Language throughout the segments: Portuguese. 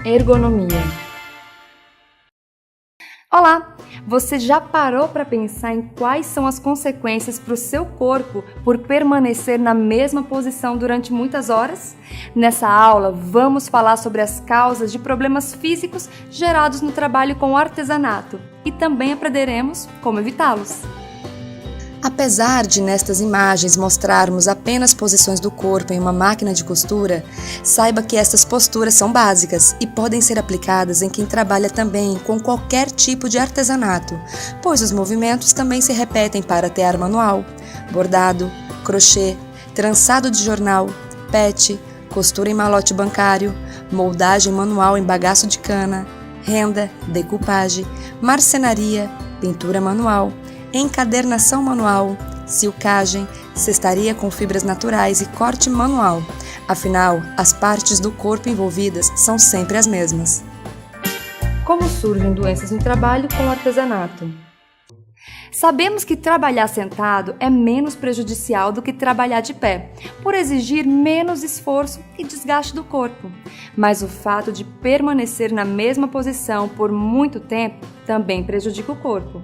Ergonomia. Olá! Você já parou para pensar em quais são as consequências para o seu corpo por permanecer na mesma posição durante muitas horas? Nessa aula, vamos falar sobre as causas de problemas físicos gerados no trabalho com artesanato e também aprenderemos como evitá-los. Apesar de nestas imagens mostrarmos apenas posições do corpo em uma máquina de costura, saiba que estas posturas são básicas e podem ser aplicadas em quem trabalha também com qualquer tipo de artesanato, pois os movimentos também se repetem para tear manual, bordado, crochê, trançado de jornal, pet, costura em malote bancário, moldagem manual em bagaço de cana, renda, decoupage, marcenaria, pintura manual, encadernação manual, silcagem, cestaria com fibras naturais e corte manual. Afinal, as partes do corpo envolvidas são sempre as mesmas. Como surgem doenças no trabalho com artesanato? Sabemos que trabalhar sentado é menos prejudicial do que trabalhar de pé, por exigir menos esforço e desgaste do corpo. Mas o fato de permanecer na mesma posição por muito tempo também prejudica o corpo.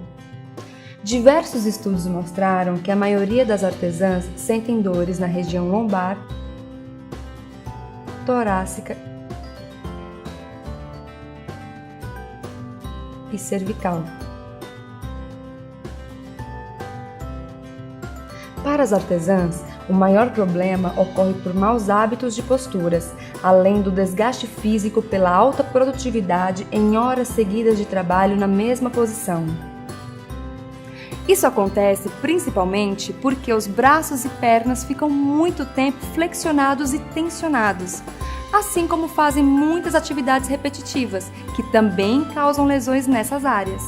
Diversos estudos mostraram que a maioria das artesãs sentem dores na região lombar, torácica e cervical. Para as artesãs, o maior problema ocorre por maus hábitos de posturas, além do desgaste físico pela alta produtividade em horas seguidas de trabalho na mesma posição. Isso acontece principalmente porque os braços e pernas ficam muito tempo flexionados e tensionados, assim como fazem muitas atividades repetitivas, que também causam lesões nessas áreas.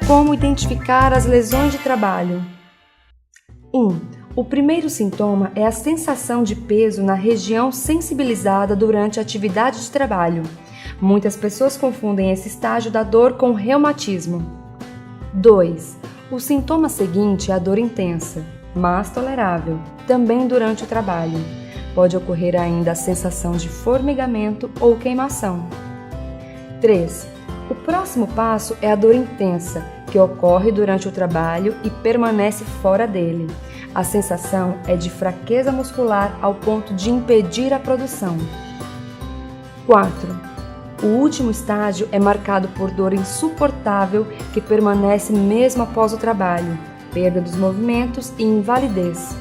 Como identificar as lesões de trabalho? 1. O primeiro sintoma é a sensação de peso na região sensibilizada durante a atividade de trabalho. Muitas pessoas confundem esse estágio da dor com reumatismo. 2. O sintoma seguinte é a dor intensa, mas tolerável, também durante o trabalho. Pode ocorrer ainda a sensação de formigamento ou queimação. 3. O próximo passo é a dor intensa, que ocorre durante o trabalho e permanece fora dele. A sensação é de fraqueza muscular ao ponto de impedir a produção. 4. O último estágio é marcado por dor insuportável que permanece mesmo após o trabalho, perda dos movimentos e invalidez.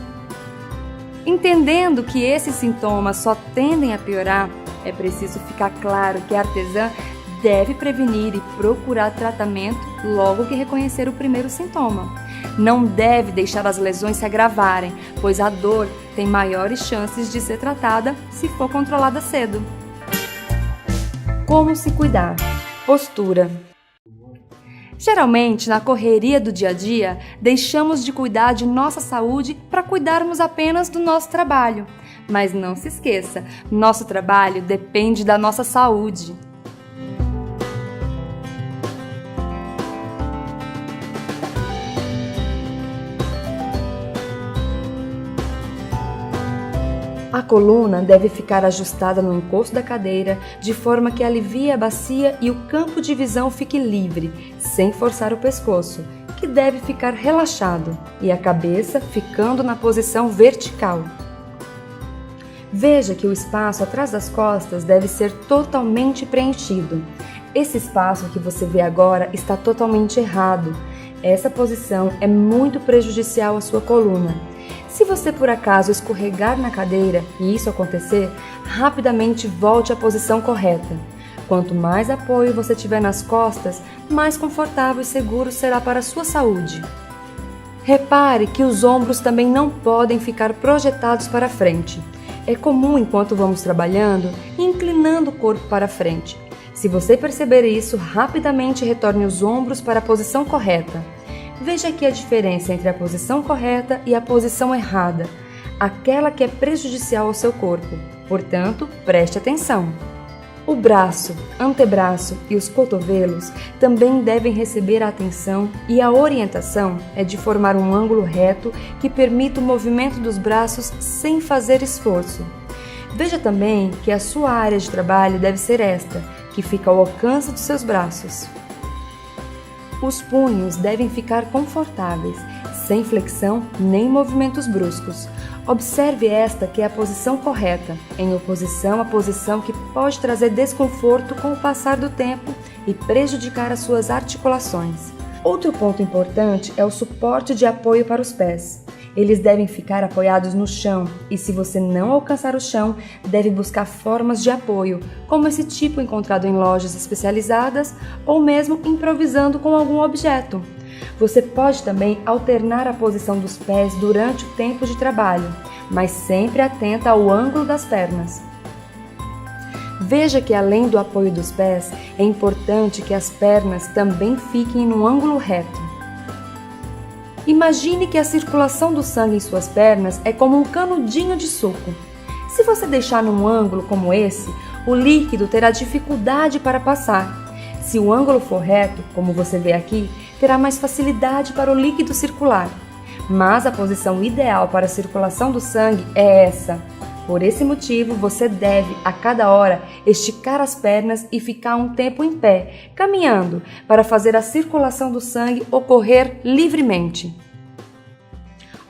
Entendendo que esses sintomas só tendem a piorar, é preciso ficar claro que a artesã deve prevenir e procurar tratamento logo que reconhecer o primeiro sintoma. Não deve deixar as lesões se agravarem, pois a dor tem maiores chances de ser tratada se for controlada cedo. Como se cuidar? Postura. Geralmente, na correria do dia a dia, deixamos de cuidar de nossa saúde para cuidarmos apenas do nosso trabalho. Mas não se esqueça, nosso trabalho depende da nossa saúde. A coluna deve ficar ajustada no encosto da cadeira, de forma que alivie a bacia e o campo de visão fique livre, sem forçar o pescoço, que deve ficar relaxado, e a cabeça ficando na posição vertical. Veja que o espaço atrás das costas deve ser totalmente preenchido. Esse espaço que você vê agora está totalmente errado. Essa posição é muito prejudicial à sua coluna. Se você por acaso escorregar na cadeira e isso acontecer, rapidamente volte à posição correta. Quanto mais apoio você tiver nas costas, mais confortável e seguro será para a sua saúde. Repare que os ombros também não podem ficar projetados para frente. É comum, enquanto vamos trabalhando, inclinando o corpo para frente. Se você perceber isso, rapidamente retorne os ombros para a posição correta. Veja aqui a diferença entre a posição correta e a posição errada, aquela que é prejudicial ao seu corpo. Portanto, preste atenção. O braço, antebraço e os cotovelos também devem receber a atenção, e a orientação é de formar um ângulo reto que permita o movimento dos braços sem fazer esforço. Veja também que a sua área de trabalho deve ser esta, que fica ao alcance dos seus braços. Os punhos devem ficar confortáveis, sem flexão nem movimentos bruscos. Observe esta que é a posição correta, em oposição à posição que pode trazer desconforto com o passar do tempo e prejudicar as suas articulações. Outro ponto importante é o suporte de apoio para os pés. Eles devem ficar apoiados no chão e, se você não alcançar o chão, deve buscar formas de apoio, como esse tipo encontrado em lojas especializadas ou mesmo improvisando com algum objeto. Você pode também alternar a posição dos pés durante o tempo de trabalho, mas sempre atenta ao ângulo das pernas. Veja que, além do apoio dos pés, é importante que as pernas também fiquem no ângulo reto. Imagine que a circulação do sangue em suas pernas é como um canudinho de suco. Se você deixar num ângulo como esse, o líquido terá dificuldade para passar. Se o ângulo for reto, como você vê aqui, terá mais facilidade para o líquido circular. Mas a posição ideal para a circulação do sangue é essa. Por esse motivo, você deve, a cada hora, esticar as pernas e ficar um tempo em pé, caminhando, para fazer a circulação do sangue ocorrer livremente.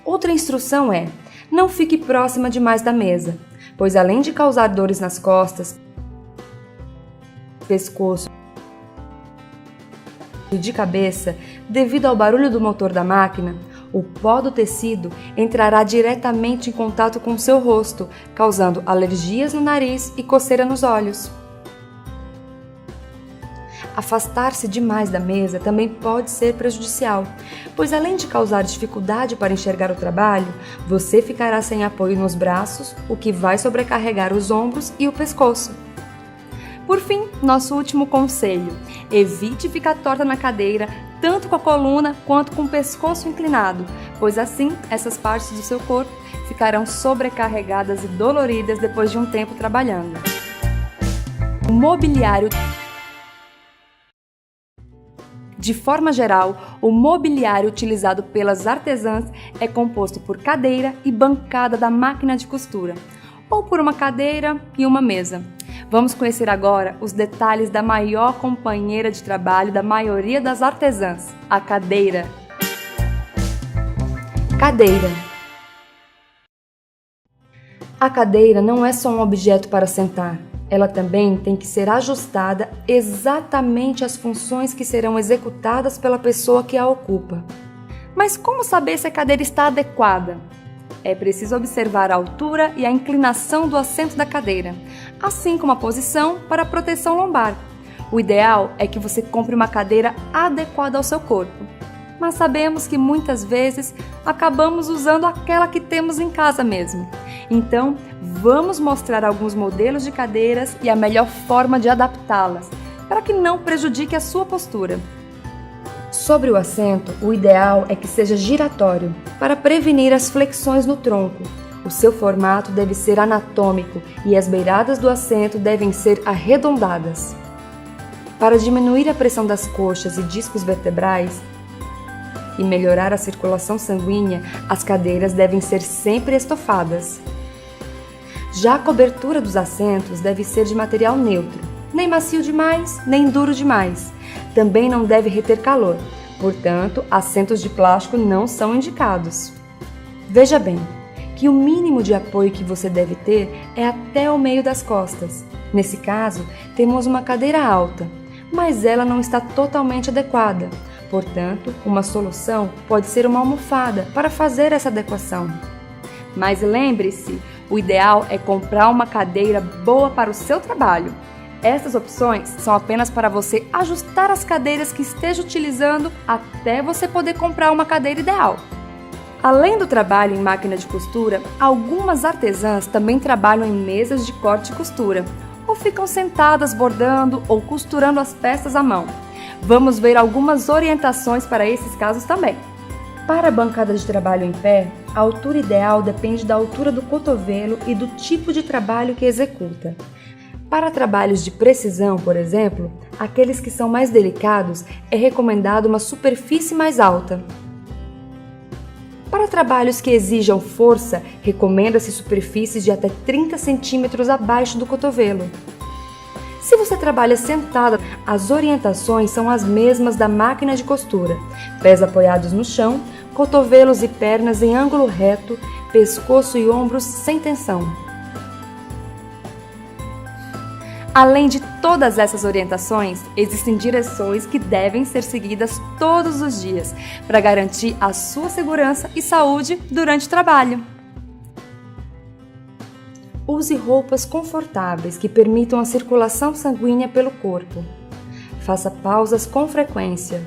Outra instrução é: não fique próxima demais da mesa, pois além de causar dores nas costas, pescoço e de cabeça, devido ao barulho do motor da máquina, o pó do tecido entrará diretamente em contato com o seu rosto, causando alergias no nariz e coceira nos olhos. Afastar-se demais da mesa também pode ser prejudicial, pois além de causar dificuldade para enxergar o trabalho, você ficará sem apoio nos braços, o que vai sobrecarregar os ombros e o pescoço. Por fim, nosso último conselho: evite ficar torta na cadeira, tanto com a coluna quanto com o pescoço inclinado, pois assim essas partes do seu corpo ficarão sobrecarregadas e doloridas depois de um tempo trabalhando. O mobiliário. De forma geral, o mobiliário utilizado pelas artesãs é composto por cadeira e bancada da máquina de costura, ou por uma cadeira e uma mesa. Vamos conhecer agora os detalhes da maior companheira de trabalho da maioria das artesãs, a cadeira. Cadeira. A cadeira não é só um objeto para sentar. Ela também tem que ser ajustada exatamente às funções que serão executadas pela pessoa que a ocupa. Mas como saber se a cadeira está adequada? É preciso observar a altura e a inclinação do assento da cadeira, assim como a posição para a proteção lombar. O ideal é que você compre uma cadeira adequada ao seu corpo, mas sabemos que muitas vezes acabamos usando aquela que temos em casa mesmo. Então, vamos mostrar alguns modelos de cadeiras e a melhor forma de adaptá-las, para que não prejudique a sua postura. Sobre o assento, o ideal é que seja giratório, para prevenir as flexões no tronco. O seu formato deve ser anatômico e as beiradas do assento devem ser arredondadas. Para diminuir a pressão das coxas e discos vertebrais e melhorar a circulação sanguínea, as cadeiras devem ser sempre estofadas. Já a cobertura dos assentos deve ser de material neutro, nem macio demais, nem duro demais. Também não deve reter calor, portanto, assentos de plástico não são indicados. Veja bem que o mínimo de apoio que você deve ter é até o meio das costas. Nesse caso, temos uma cadeira alta, mas ela não está totalmente adequada. Portanto, uma solução pode ser uma almofada para fazer essa adequação. Mas lembre-se, o ideal é comprar uma cadeira boa para o seu trabalho. Essas opções são apenas para você ajustar as cadeiras que esteja utilizando até você poder comprar uma cadeira ideal. Além do trabalho em máquina de costura, algumas artesãs também trabalham em mesas de corte e costura, ou ficam sentadas bordando ou costurando as peças à mão. Vamos ver algumas orientações para esses casos também. Para a bancada de trabalho em pé, a altura ideal depende da altura do cotovelo e do tipo de trabalho que executa. Para trabalhos de precisão, por exemplo, aqueles que são mais delicados, é recomendado uma superfície mais alta. Para trabalhos que exijam força, recomenda-se superfícies de até 30 centímetros abaixo do cotovelo. Se você trabalha sentada, as orientações são as mesmas da máquina de costura. Pés apoiados no chão, cotovelos e pernas em ângulo reto, pescoço e ombros sem tensão. Além de todas essas orientações, existem direções que devem ser seguidas todos os dias para garantir a sua segurança e saúde durante o trabalho. Use roupas confortáveis que permitam a circulação sanguínea pelo corpo. Faça pausas com frequência.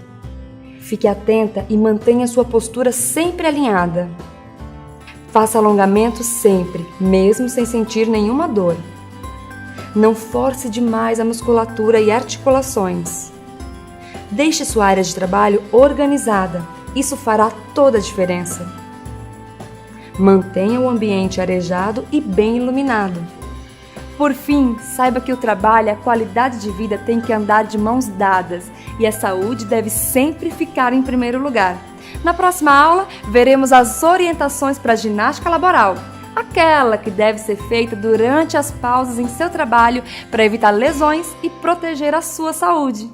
Fique atenta e mantenha sua postura sempre alinhada. Faça alongamentos sempre, mesmo sem sentir nenhuma dor. Não force demais a musculatura e articulações. Deixe sua área de trabalho organizada. Isso fará toda a diferença. Mantenha o ambiente arejado e bem iluminado. Por fim, saiba que o trabalho e a qualidade de vida têm que andar de mãos dadas e a saúde deve sempre ficar em primeiro lugar. Na próxima aula, veremos as orientações para a ginástica laboral. Aquela que deve ser feita durante as pausas em seu trabalho para evitar lesões e proteger a sua saúde.